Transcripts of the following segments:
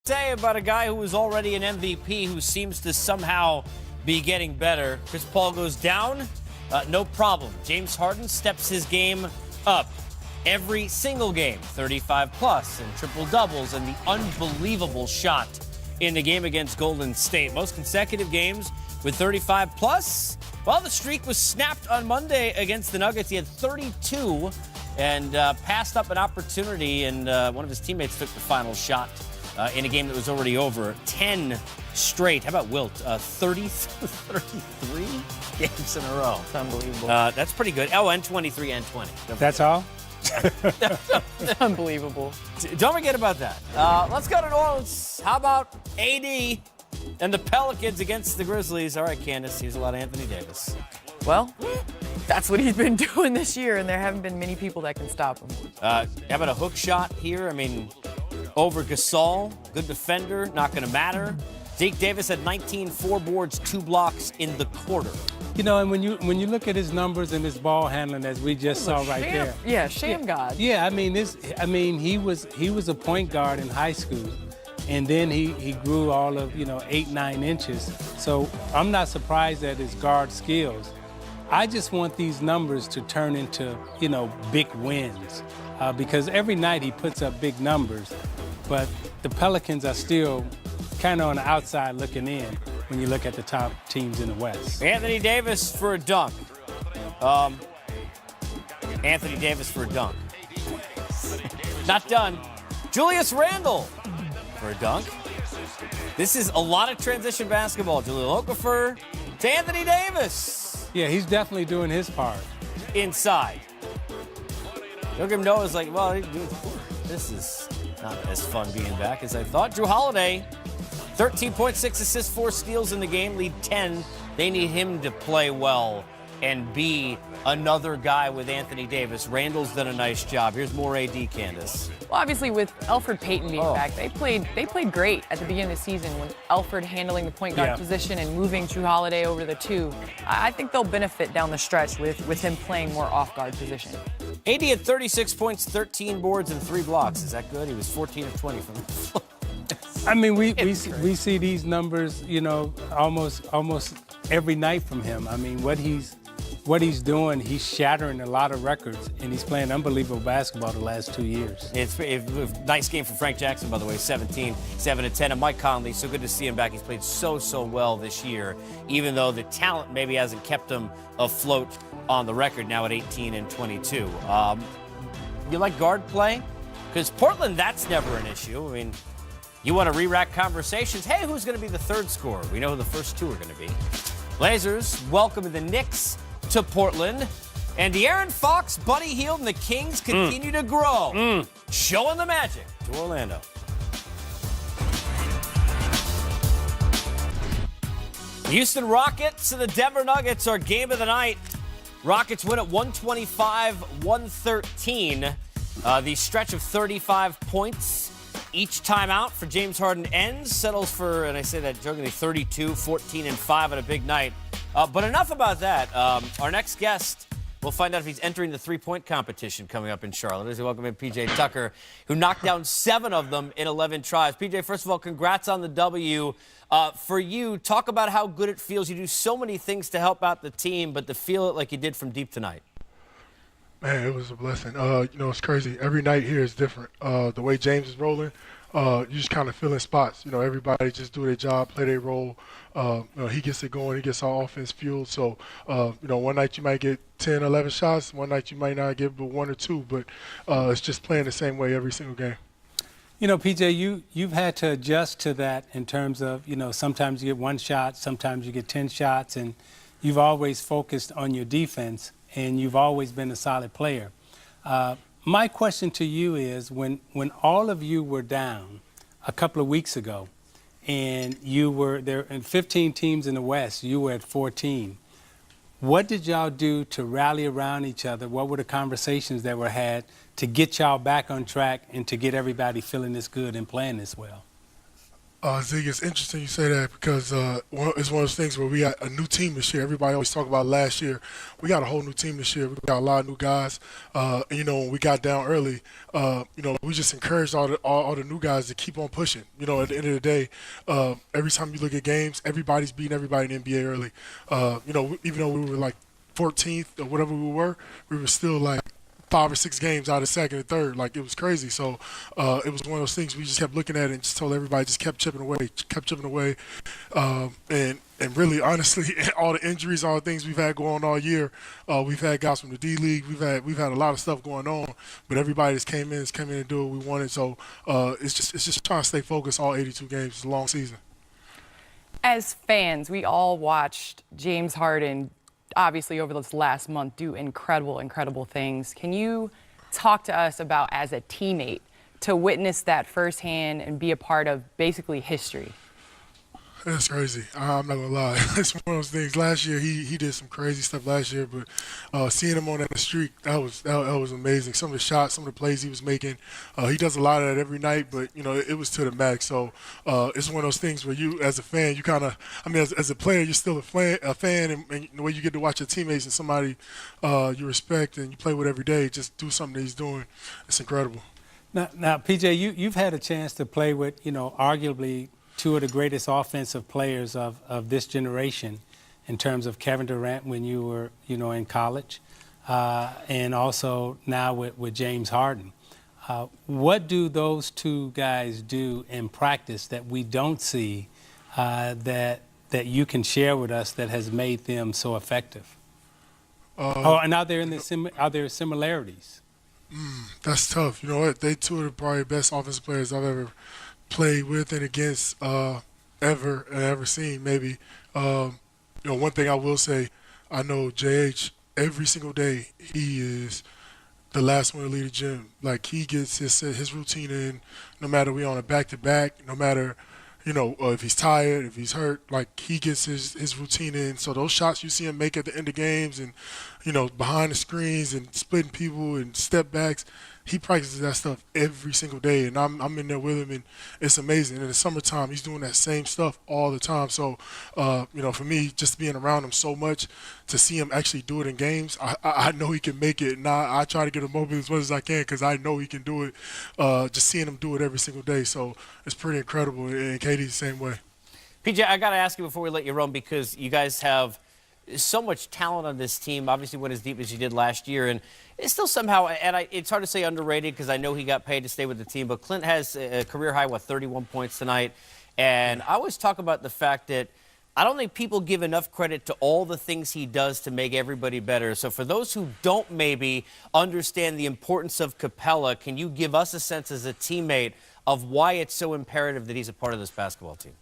say about a guy who was already an MVP who seems to somehow be getting better. Chris Paul goes down, no problem. James Harden steps his game up every single game, 35 plus and triple doubles, and the unbelievable shot in the game against Golden State. Most consecutive games with 35 plus. Well, the streak was snapped on Monday against the Nuggets. He had 32 and passed up an opportunity, and one of his teammates took the final shot in a game that was already over. 10 straight. How about Wilt? 33 games in a row. It's unbelievable. That's pretty good. Oh, and 23 and 20. That's all? Unbelievable. Don't forget about that. Let's go to New Orleans. How about AD and the Pelicans against the Grizzlies? All right, Candace, here's a lot of Anthony Davis. Well, that's what he's been doing this year, and there haven't been many people that can stop him. How about a hook shot here? I mean, over Gasol, good defender, not going to matter. Zeke Davis had 19, 4 boards, 2 blocks in the quarter. You know, and when you look at his numbers and his ball handling, as we just saw right there. Yeah, sham god. Yeah, I mean, he was a point guard in high school, and then he grew all of 8, 9 inches. So I'm not surprised at his guard skills. I just want these numbers to turn into big wins, because every night he puts up big numbers, but the Pelicans are still kind of on the outside looking in when you look at the top teams in the West. Anthony Davis for a dunk. Anthony Davis for a dunk. Not done. Julius Randle for a dunk. This is a lot of transition basketball. Julian Okafor to Anthony Davis. Yeah, he's definitely doing his part. Inside. Joakim Noah is like, well, this is not as fun being back as I thought. Drew Holiday, 13.6 assists, 4 steals in the game, lead 10. They need him to play well and be another guy with Anthony Davis. Randall's done a nice job. Here's more AD, Candace. Well, obviously, with Elfrid Payton being back, they played great at the beginning of the season when Elfrid handling the point guard position and moving Drew Holiday over the 2. I think they'll benefit down the stretch with him playing more off-guard position. AD had 36 points, 13 boards, and 3 blocks. Is that good? He was 14 of 20 from the floor. I mean, we see these numbers, almost every night from him. I mean, what he's doing, he's shattering a lot of records, and he's playing unbelievable basketball the last 2 years. It's a nice game for Frank Jackson, by the way, 17, 7 and 10. And Mike Conley, so good to see him back. He's played so well this year, even though the talent maybe hasn't kept him afloat on the record now at 18 and 22. You like guard play? Because Portland, that's never an issue. I mean, you want to re-rack conversations. Hey, who's going to be the third scorer? We know who the first 2 are going to be. Blazers welcome the Knicks to Portland. And De'Aaron Fox, Buddy Hield, and the Kings continue to grow. Showing the magic to Orlando. Houston Rockets and the Denver Nuggets are game of the night. Rockets win at 125-113. The stretch of 35 points. Each timeout for James Harden ends, settles for, and I say that jokingly, 32, 14, and 5 on a big night. But enough about that. Our next guest, we'll find out if he's entering the 3-point competition coming up in Charlotte. As we welcome in P.J. Tucker, who knocked down 7 of them in 11 tries. P.J., first of all, congrats on the W. For you, talk about how good it feels. You do so many things to help out the team, but to feel it like you did from deep tonight. Man, it was a blessing. It's crazy. Every night here is different. The way James is rolling, you just kind of fill in spots. Everybody just do their job, play their role. He gets it going. He gets our offense fueled. So, one night you might get 10, 11 shots. One night you might not get but 1 or 2. But it's just playing the same way every single game. PJ, you've had to adjust to that in terms of, sometimes you get 1 shot, sometimes you get 10 shots, and you've always focused on your defense. And you've always been a solid player. My question to you is, when all of you were down a couple of weeks ago, and you were there in 15 teams in the West, you were at 14, what did y'all do to rally around each other? What were the conversations that were had to get y'all back on track and to get everybody feeling this good and playing this well? Zig, it's interesting you say that because it's one of those things where we got a new team this year. Everybody always talk about last year. We got a whole new team this year. We got a lot of new guys. And, when we got down early, we just encouraged all the new guys to keep on pushing. At the end of the day, every time you look at games, everybody's beating everybody in the NBA early. Even though we were like 14th or whatever we were still like 5 or 6 games out of second and third. Like, it was crazy. So it was one of those things we just kept looking at it and just told everybody just kept chipping away. And really, honestly, all the injuries, all the things we've had going on all year, we've had guys from the D League. We've had a lot of stuff going on, but everybody just came in and do what we wanted. So it's just trying to stay focused all 82 games. It's a long season. As fans, we all watched James Harden obviously over this last month do incredible things. Can you talk to us about, as a teammate, to witness that firsthand and be a part of basically history? That's crazy. I'm not gonna lie. It's one of those things. Last year, he did some crazy stuff last year, but seeing him on that streak, that was amazing. Some of the shots, some of the plays he was making, he does a lot of that every night. But it was to the max. So it's one of those things where you, as a fan, you kind of, as a player, you're still a fan, and the way you get to watch your teammates and somebody you respect and you play with every day, just do something that he's doing. It's incredible. Now, PJ, you've had a chance to play with, arguably two of the greatest offensive players of this generation in terms of Kevin Durant when you were, in college, and also now with James Harden. What do those two guys do in practice that we don't see that you can share with us that has made them so effective? And are there similarities? That's tough. You know what? They two are probably the best offensive players I've ever played with and against ever seen, maybe. One thing I will say, I know JH, every single day, he is the last one to leave the gym. Like, he gets his routine in, no matter we on a back-to-back, no matter, if he's tired, if he's hurt, like, he gets his routine in. So those shots you see him make at the end of games and, behind the screens and splitting people and step backs, he practices that stuff every single day, and I'm in there with him, and it's amazing. And in the summertime, he's doing that same stuff all the time. So, for me, just being around him so much, to see him actually do it in games, I know he can make it, and I try to get him open as much as I can because I know he can do it. Just seeing him do it every single day, so it's pretty incredible. And KD's the same way. PJ, I got to ask you before we let you run, because you guys have so much talent on this team, obviously went as deep as you did last year, and it's still somehow, and it's hard to say underrated because I know he got paid to stay with the team, but Clint has a career high, 31 points tonight, and I always talk about the fact that I don't think people give enough credit to all the things he does to make everybody better. So for those who don't maybe understand the importance of Capella, can you give us a sense as a teammate of why it's so imperative that he's a part of this basketball team?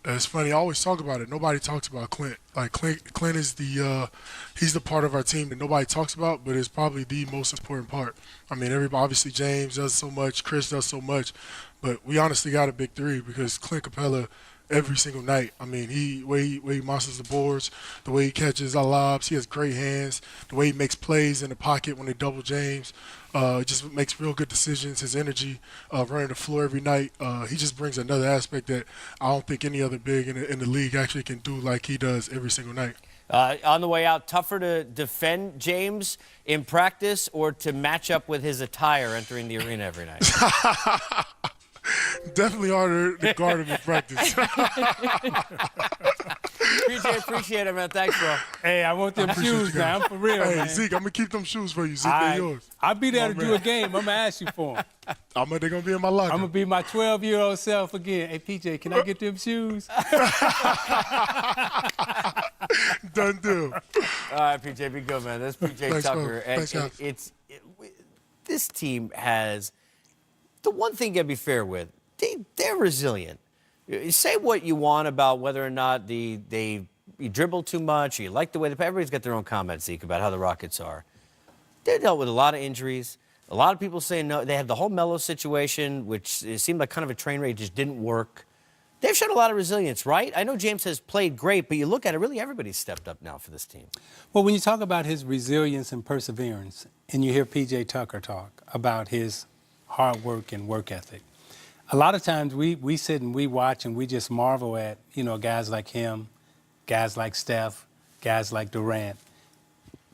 It's funny. I always talk about it. Nobody talks about Clint. Like, Clint is he's the part of our team that nobody talks about, but it's probably the most important part. Everybody, obviously James does so much, Chris does so much, but we honestly got a big three because Clint Capella, every single night. The way he monsters the boards, the way he catches our lobs, he has great hands, the way he makes plays in the pocket when they double James. Just makes real good decisions. His energy, running the floor every night, he just brings another aspect that I don't think any other big in the league actually can do like he does every single night. On the way out, tougher to defend James in practice or to match up with his attire entering the arena every night? Definitely harder to guard him in practice. PJ, appreciate it, man. Thanks, bro. Hey, I want them shoes now. I'm for real, Hey, man. Zeke, I'm going to keep them shoes for you. Zeke, they're yours. I'll be there to do a game. I'm going to ask you for them. They're going to be in my locker. I'm going to be my 12-year-old self again. Hey, PJ, can I get them shoes? Done deal. All right, PJ, be good, man. That's PJ Thanks, Tucker. Thanks, this team has the one thing you got to be fair with. They're resilient. Say what you want about whether or not you dribble too much, or you like the way everybody's got their own comments, Zeke, about how the Rockets are. They dealt with a lot of injuries. A lot of people say no. They had the whole Melo situation, which it seemed like kind of a train wreck, just didn't work. They've shown a lot of resilience, right? I know James has played great, but you look at it, really everybody's stepped up now for this team. Well, when you talk about his resilience and perseverance, and you hear P.J. Tucker talk about his hard work and work ethic, a lot of times we sit and we watch and we just marvel at, guys like him, guys like Steph, guys like Durant.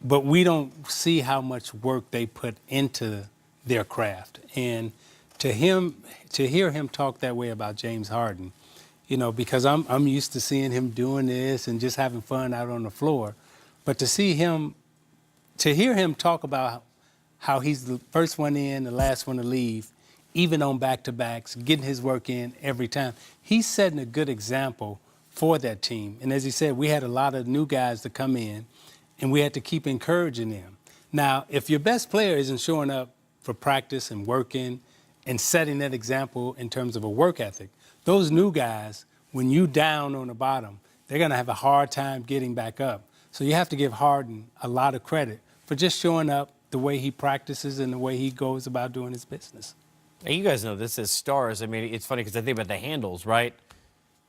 But we don't see how much work they put into their craft. And to hear him talk that way about James Harden, because I'm used to seeing him doing this and just having fun out on the floor. But to hear him talk about how he's the first one in, the last one to leave, even on back-to-backs, getting his work in every time, he's setting a good example for that team. And as he said, we had a lot of new guys to come in, and we had to keep encouraging them. Now, if your best player isn't showing up for practice and working and setting that example in terms of a work ethic, those new guys, when you down on the bottom, they're going to have a hard time getting back up. So you have to give Harden a lot of credit for just showing up the way he practices and the way he goes about doing his business. Hey, you guys know this as stars. I mean, it's funny because I think about the handles, right?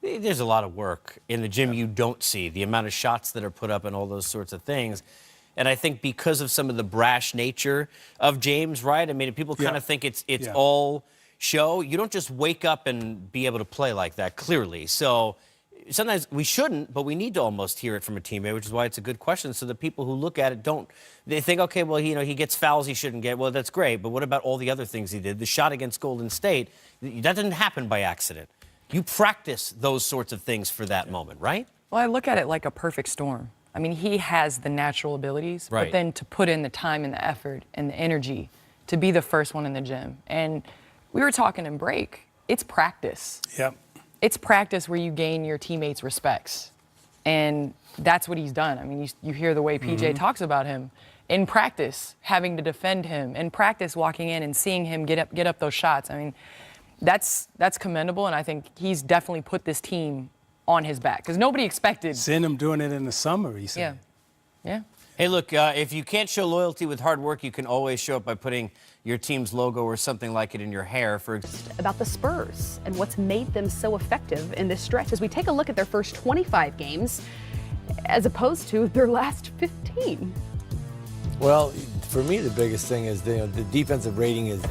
There's a lot of work in the gym you don't see, the amount of shots that are put up and all those sorts of things. And I think because of some of the brash nature of James, right? I mean, people kind of think it's all show. You don't just wake up and be able to play like that, clearly. So sometimes we shouldn't, but we need to almost hear it from a teammate, which is why it's a good question. So the people who look at it they think, okay, well, he gets fouls he shouldn't get. Well, that's great, but what about all the other things he did? The shot against Golden State, that didn't happen by accident. You practice those sorts of things for that moment, right? Well, I look at it like a perfect storm. I mean, he has the natural abilities, right, but then to put in the time and the effort and the energy to be the first one in the gym. And we were talking in break, it's practice. Yep. It's practice where you gain your teammates' respects. And that's what he's done. I mean, you hear the way PJ talks about him. In practice, having to defend him. In practice, walking in and seeing him get up those shots. I mean, that's commendable, and I think he's definitely put this team on his back because nobody expected. Seeing him doing it in the summer, he said. Yeah. Hey, look, if you can't show loyalty with hard work, you can always show it by putting your team's logo or something like it in your hair. About the Spurs and what's made them so effective in this stretch as we take a look at their first 25 games as opposed to their last 15. Well, for me, the biggest thing is the defensive rating is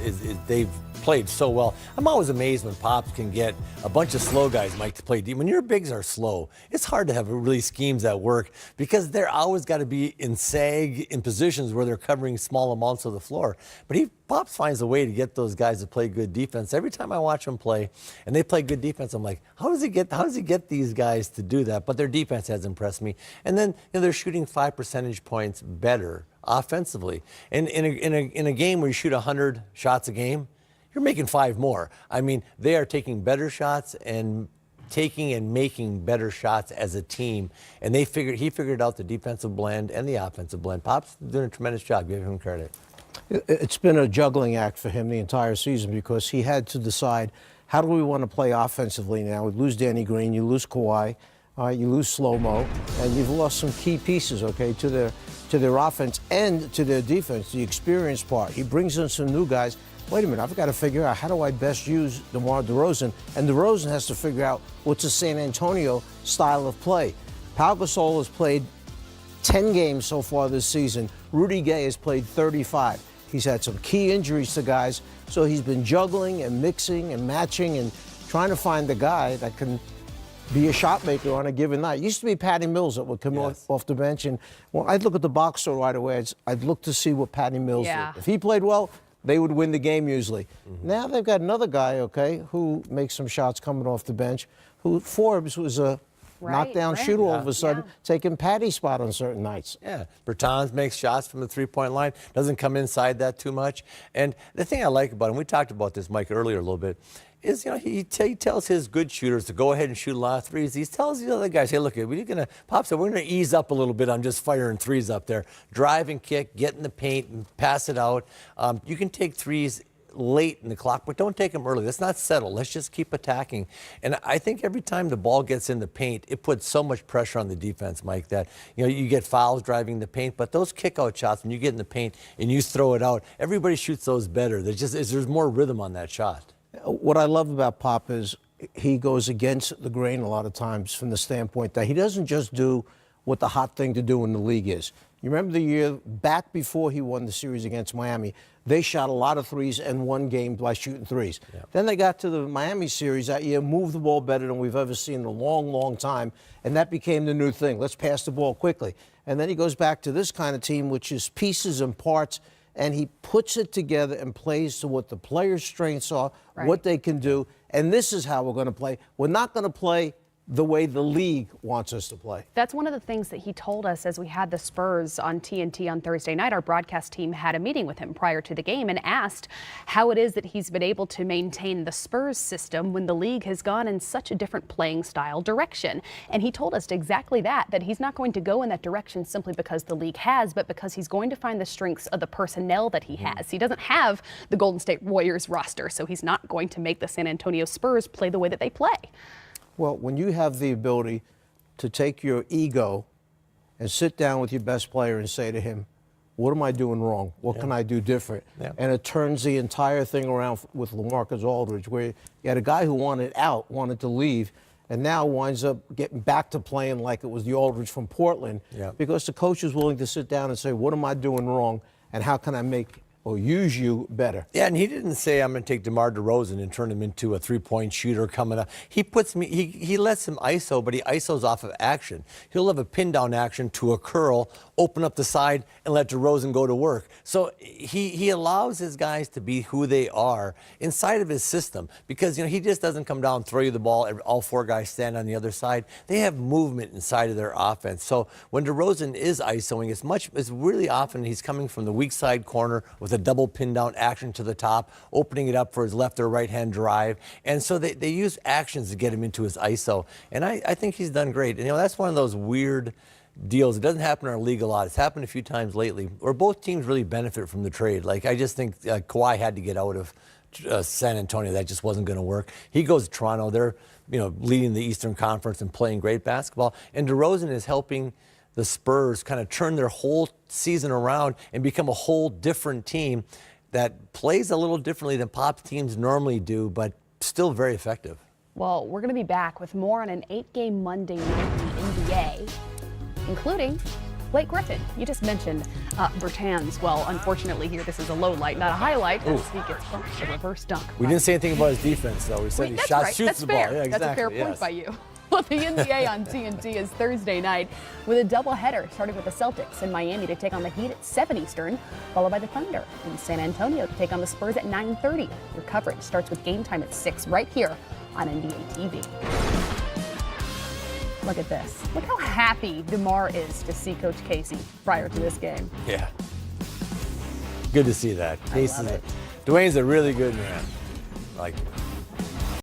they've played so well. I'm always amazed when Pops can get a bunch of slow guys, Mike, to play deep. When your bigs are slow, it's hard to have really schemes that work because they're always got to be in sag in positions where they're covering small amounts of the floor. But Pops finds a way to get those guys to play good defense. Every time I watch them play and they play good defense, I'm like, how does he get these guys to do that? But their defense has impressed me. And then they're shooting 5 percentage points better offensively. And in a game where you shoot 100 shots a game, you're making 5 more. I mean, they are taking better shots and taking and making better shots as a team. And he figured out the defensive blend and the offensive blend. Pop's doing a tremendous job. Give him credit. It's been a juggling act for him the entire season because he had to decide, how do we want to play offensively now? We lose Danny Green, you lose Kawhi, you lose Slow-Mo, and you've lost some key pieces, okay, to their offense and to their defense, the experience part. He brings in some new guys. Wait a minute, I've got to figure out how do I best use DeMar DeRozan, and DeRozan has to figure out what's a San Antonio style of play. Pau Gasol has played 10 games so far this season. Rudy Gay has played 35. He's had some key injuries to guys, so he's been juggling and mixing and matching and trying to find the guy that can be a shot maker on a given night. It used to be Patty Mills that would come off the bench, and I'd look at the box score right away. I'd look to see what Patty Mills did. If he played well, they would win the game usually. Now they've got another guy, okay, who makes some shots coming off the bench, who Forbes was a knockdown shooter all of a sudden, taking Patty's spot on certain nights. Yeah, Bertans makes shots from the three-point line, doesn't come inside that too much. And the thing I like about him, we talked about this, Mike, earlier a little bit, is, he tells his good shooters to go ahead and shoot a lot of threes. He tells the other guys, hey, look, Pop said, we're going to ease up a little bit on just firing threes up there. Drive and kick, get in the paint and pass it out. You can take threes late in the clock, but don't take them early. Let's not settle. Let's just keep attacking. And I think every time the ball gets in the paint, it puts so much pressure on the defense, Mike, that you get fouls driving the paint, but those kick-out shots, when you get in the paint and you throw it out, everybody shoots those better. There's more rhythm on that shot. What I love about Pop is he goes against the grain a lot of times from the standpoint that he doesn't just do what the hot thing to do in the league is. You remember the year back before he won the series against Miami, they shot a lot of threes and won games by shooting threes. Yeah. Then they got to the Miami series that year, moved the ball better than we've ever seen in a long, long time, and that became the new thing. Let's pass the ball quickly. And then he goes back to this kind of team, which is pieces and parts, and he puts it together and plays to what the players' strengths are, what they can do, and this is how we're going to play. We're not going to play the way the league wants us to play. That's one of the things that he told us as we had the Spurs on TNT on Thursday night. Our broadcast team had a meeting with him prior to the game and asked how it is that he's been able to maintain the Spurs system when the league has gone in such a different playing style direction. And he told us exactly that he's not going to go in that direction simply because the league has, but because he's going to find the strengths of the personnel that he has. He doesn't have the Golden State Warriors roster, so he's not going to make the San Antonio Spurs play the way that they play. Well, when you have the ability to take your ego and sit down with your best player and say to him, what am I doing wrong? What can I do different? And it turns the entire thing around with LaMarcus Aldridge, where you had a guy who wanted out, wanted to leave, and now winds up getting back to playing like it was the Aldridge from Portland, because the coach is willing to sit down and say, what am I doing wrong, and how can I make or use you better? Yeah, and he didn't say I'm going to take DeMar DeRozan and turn him into a three-point shooter coming up. He lets him ISO, but he ISOs off of action. He'll have a pin down action to a curl, open up the side, and let DeRozan go to work. So he allows his guys to be who they are inside of his system, because he just doesn't come down, throw you the ball, and all four guys stand on the other side. They have movement inside of their offense. So when DeRozan is ISOing, it's really often he's coming from the weak side corner with a double pin down action to the top, opening it up for his left or right hand drive. And so they use actions to get him into his ISO. And I think he's done great. And that's one of those weird deals. It doesn't happen in our league a lot. It's happened a few times lately where both teams really benefit from the trade. Like, I just think Kawhi had to get out of San Antonio. That just wasn't going to work. He goes to Toronto. They're leading the Eastern Conference and playing great basketball. And DeRozan is helping the Spurs kind of turn their whole season around and become a whole different team that plays a little differently than Pop's teams normally do, but still very effective. Well, we're going to be back with more on an 8-game Monday night in the NBA, including Blake Griffin. You just mentioned Bertans. Well, unfortunately here, this is a low light, not a highlight, as he gets bumped a reverse dunk. We didn't say anything about his defense, though. We said he shoots the ball. Yeah, exactly. That's a fair point by you. Well, the NBA on TNT is Thursday night with a doubleheader, starting with the Celtics in Miami to take on the Heat at 7 Eastern, followed by the Thunder in San Antonio to take on the Spurs at 9:30. Your coverage starts with Game Time at 6 right here on NBA TV. Look at this. Look how happy DeMar is to see Coach Casey prior to this game. Yeah. Good to see that. I love it. Dwayne's a really good man. Like